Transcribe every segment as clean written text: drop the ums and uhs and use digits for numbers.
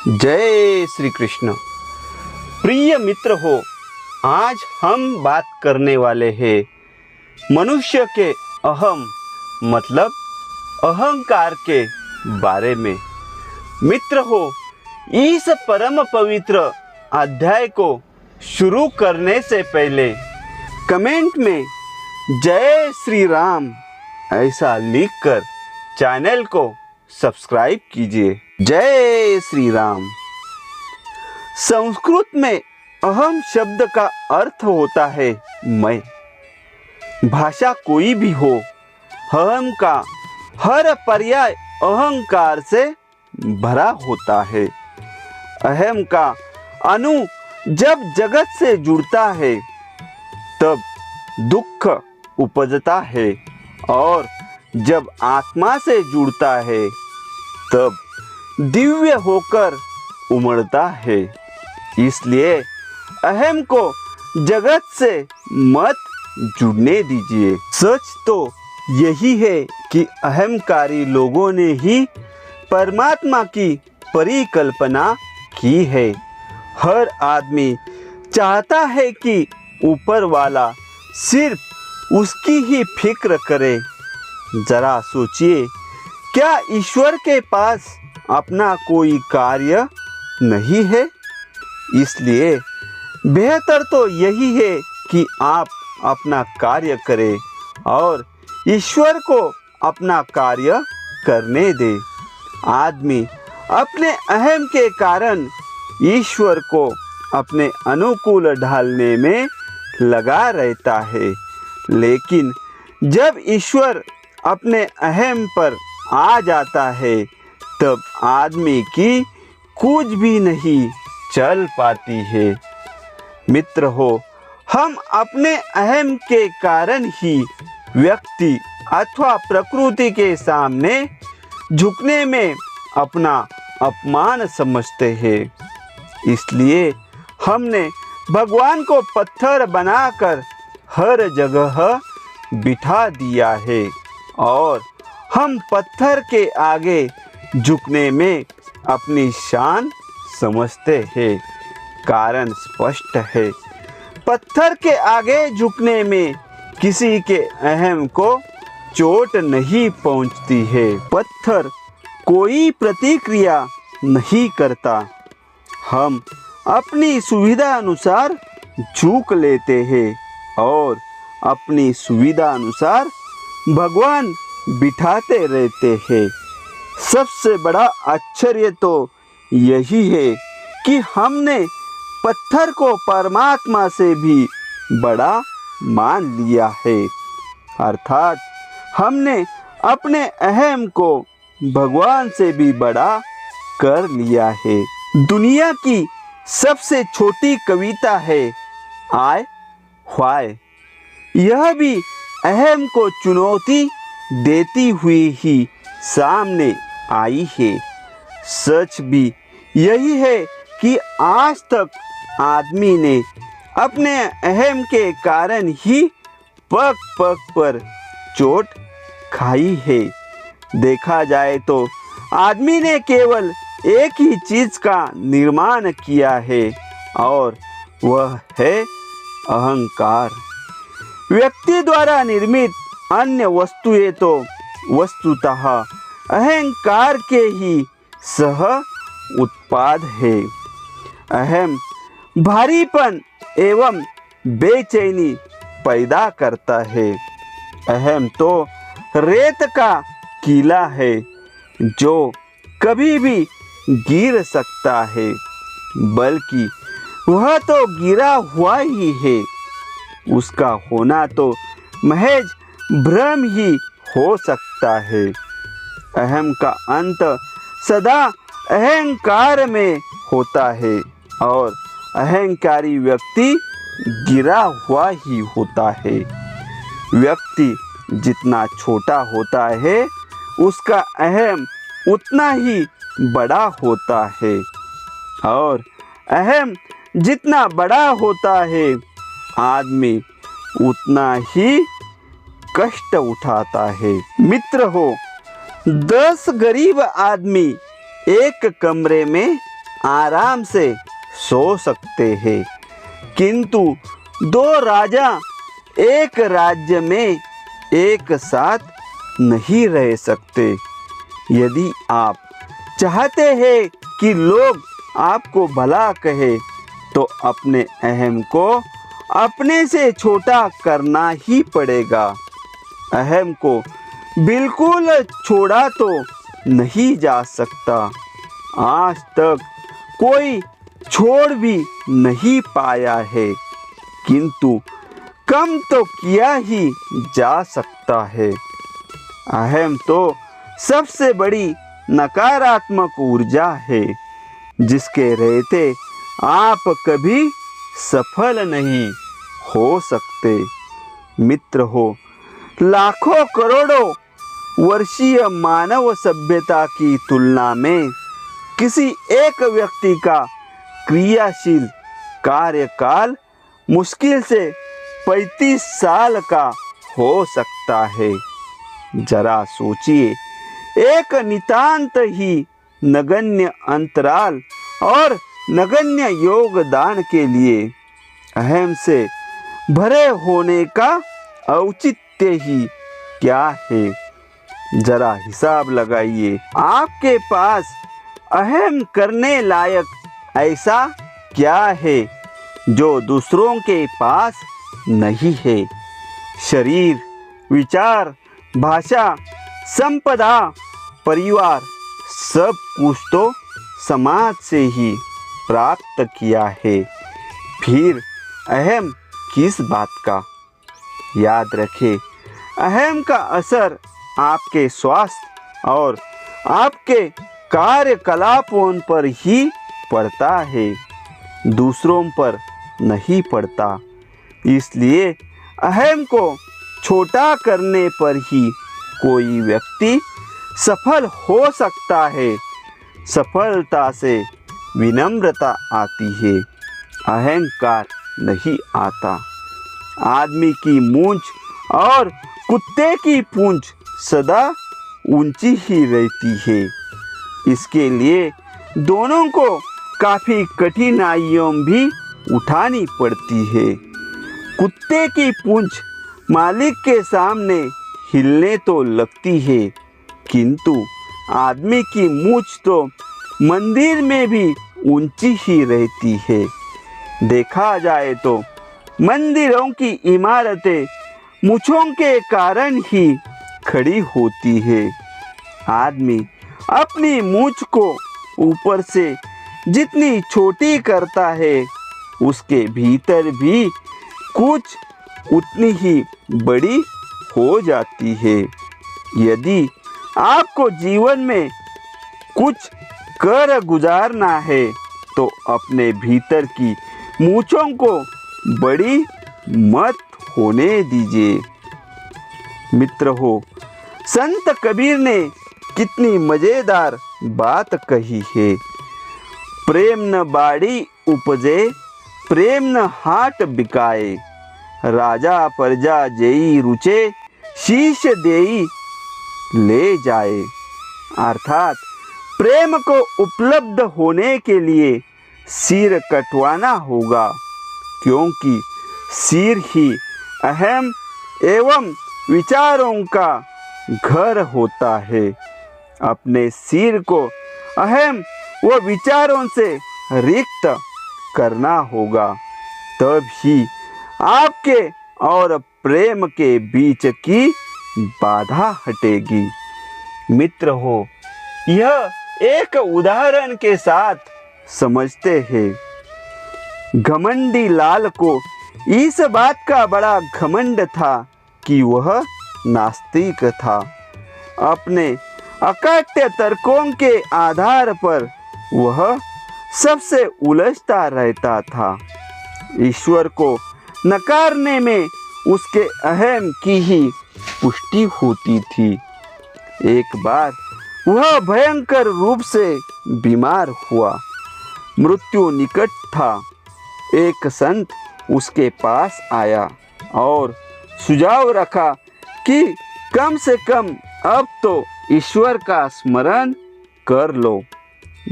जय श्री कृष्ण। प्रिय मित्र हो, आज हम बात करने वाले हैं मनुष्य के अहम मतलब अहंकार के बारे में। मित्र हो, इस परम पवित्र अध्याय को शुरू करने से पहले कमेंट में जय श्री राम ऐसा लिखकर चैनल को सब्सक्राइब कीजिए। जय श्री राम। संस्कृत में अहम शब्द का अर्थ होता है मैं। भाषा कोई भी हो, अहम का हर पर्याय अहंकार से भरा होता है। अहम का अणु जब जगत से जुड़ता है तब दुख उपजता है और जब आत्मा से जुड़ता है तब दिव्य होकर उमड़ता है। इसलिए अहम को जगत से मत जुड़ने दीजिए। सच तो यही है कि अहंकारी लोगों ने ही परमात्मा की परिकल्पना की है। हर आदमी चाहता है कि ऊपर वाला सिर्फ उसकी ही फिक्र करे। जरा सोचिए, क्या ईश्वर के पास अपना कोई कार्य नहीं है? इसलिए बेहतर तो यही है कि आप अपना कार्य करें और ईश्वर को अपना कार्य करने दें। आदमी अपने अहम के कारण ईश्वर को अपने अनुकूल ढालने में लगा रहता है, लेकिन जब ईश्वर अपने अहम पर आ जाता है तब आदमी की कुछ भी नहीं चल पाती है। मित्र हो, हम अपने अहम के कारण ही व्यक्ति अथवा प्रकृति के सामने झुकने में अपना अपमान समझते हैं। इसलिए हमने भगवान को पत्थर बनाकर हर जगह बिठा दिया है और हम पत्थर के आगे झुकने में अपनी शान समझते हैं। कारण स्पष्ट है, पत्थर के आगे झुकने में किसी के अहम को चोट नहीं पहुंचती है। पत्थर कोई प्रतिक्रिया नहीं करता। हम अपनी सुविधा अनुसार झुक लेते हैं और अपनी सुविधा अनुसार भगवान बिठाते रहते हैं। सबसे बड़ा आश्चर्य तो यही है कि हमने पत्थर को परमात्मा से भी बड़ा मान लिया है। अर्थात हमने अपने अहम को भगवान से भी बड़ा कर लिया है। दुनिया की सबसे छोटी कविता है आय ह्वाय। यह भी अहम को चुनौती देती हुई ही सामने आई है। सच भी यही है कि आज तक आदमी ने अपने अहम के कारण ही पग पग पर चोट खाई है। देखा जाए तो आदमी ने केवल एक ही चीज का निर्माण किया है और वह है अहंकार। व्यक्ति द्वारा निर्मित अन्य वस्तुएं तो वस्तुतः अहंकार के ही सह उत्पाद है। अहम भारीपन एवं बेचैनी पैदा करता है। अहम तो रेत का किला है जो कभी भी गिर सकता है, बल्कि वह तो गिरा हुआ ही है। उसका होना तो महज भ्रम ही हो सकता है। अहम का अंत सदा अहंकार में होता है और अहंकारी व्यक्ति गिरा हुआ ही होता है। व्यक्ति जितना छोटा होता है उसका अहम उतना ही बड़ा होता है और अहम जितना बड़ा होता है आदमी उतना ही कष्ट उठाता है। मित्र हो, 10 गरीब आदमी एक कमरे में आराम से सो सकते हैं, किंतु दो राजा एक राज्य में एक साथ नहीं रह सकते। यदि आप चाहते हैं कि लोग आपको भला कहे, तो अपने अहम को अपने से छोटा करना ही पड़ेगा। अहम को बिल्कुल छोड़ा तो नहीं जा सकता। आज तक कोई छोड़ भी नहीं पाया है, किंतु कम तो किया ही जा सकता है। अहम तो सबसे बड़ी नकारात्मक ऊर्जा है, जिसके रहते आप कभी सफल नहीं हो सकते। मित्र हो, लाखों करोड़ों वर्षीय मानव सभ्यता की तुलना में किसी एक व्यक्ति का क्रियाशील कार्यकाल मुश्किल से 35 साल का हो सकता है। जरा सोचिए, एक नितांत ही नगण्य अंतराल और नगण्य योगदान के लिए अहम से भरे होने का औचित्य ही क्या है? जरा हिसाब लगाइए, आपके पास अहम करने लायक ऐसा क्या है जो दूसरों के पास नहीं है? शरीर, विचार, भाषा, संपदा, परिवार, सब कुछ तो समाज से ही प्राप्त किया है। फिर अहम किस बात का? याद रखें, अहम का असर आपके स्वास्थ्य और आपके कार्यकलापों पर ही पड़ता है, दूसरों पर नहीं पड़ता। इसलिए अहम को छोटा करने पर ही कोई व्यक्ति सफल हो सकता है। सफलता से विनम्रता आती है, अहंकार नहीं आता। आदमी की मूंछ और कुत्ते की पूंछ सदा ऊंची ही रहती है। इसके लिए दोनों को काफ़ी कठिनाइयों भी उठानी पड़ती है। कुत्ते की पूंछ मालिक के सामने हिलने तो लगती है, किंतु आदमी की मूंछ तो मंदिर में भी ऊंची ही रहती है। देखा जाए तो मंदिरों की इमारतें मूंछों के कारण ही खड़ी होती है। आदमी अपनी मूंछ को ऊपर से जितनी छोटी करता है, उसके भीतर भी कुछ उतनी ही बड़ी हो जाती है। यदि आपको जीवन में कुछ कर गुजारना है, तो अपने भीतर की मूंछों को बड़ी मत होने दीजिए। मित्र हो, संत कबीर ने कितनी मजेदार बात कही है। प्रेम न बाड़ी उपजे, प्रेम न हाट बिकाए, राजा प्रजा जेई रुचे, शीश देई ले जाए। अर्थात प्रेम को उपलब्ध होने के लिए सिर कटवाना होगा, क्योंकि सिर ही अहम एवं विचारों का घर होता है। अपने सिर को अहम व विचारों से रिक्त करना होगा, तब ही आपके और प्रेम के बीच की बाधा हटेगी। मित्र हो, यह एक उदाहरण के साथ समझते हैं। घमंडी लाल को इस बात का बड़ा घमंड था कि वह नास्तिक था। अपने अकाट्य तर्कों के आधार पर वह सबसे उलझता रहता था। ईश्वर को नकारने में उसके अहम की ही पुष्टि होती थी। एक बार वह भयंकर रूप से बीमार हुआ, मृत्यु निकट था। एक संत उसके पास आया और सुझाव रखा कि कम से कम अब तो ईश्वर का स्मरण कर लो।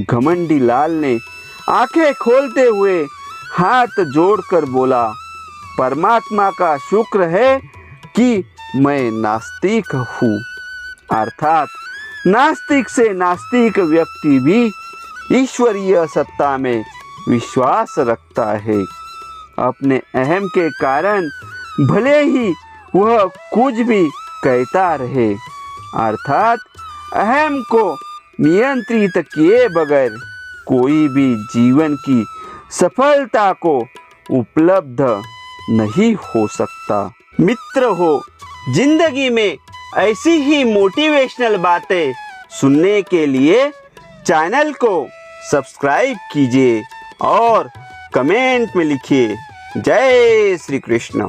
घमंडी लाल ने आंखें खोलते हुए हाथ जोड़कर बोला, परमात्मा का शुक्र है कि मैं नास्तिक हूँ। अर्थात नास्तिक से नास्तिक व्यक्ति भी ईश्वरीय सत्ता में विश्वास रखता है। अपने अहम के कारण भले ही वह कुछ भी कहता रहे, अर्थात अहम को नियंत्रित किए बगैर कोई भी जीवन की सफलता को उपलब्ध नहीं हो सकता। मित्र हो, जिंदगी में ऐसी ही मोटिवेशनल बातें सुनने के लिए चैनल को सब्सक्राइब कीजिए और कमेंट में लिखिए, जय श्री कृष्ण।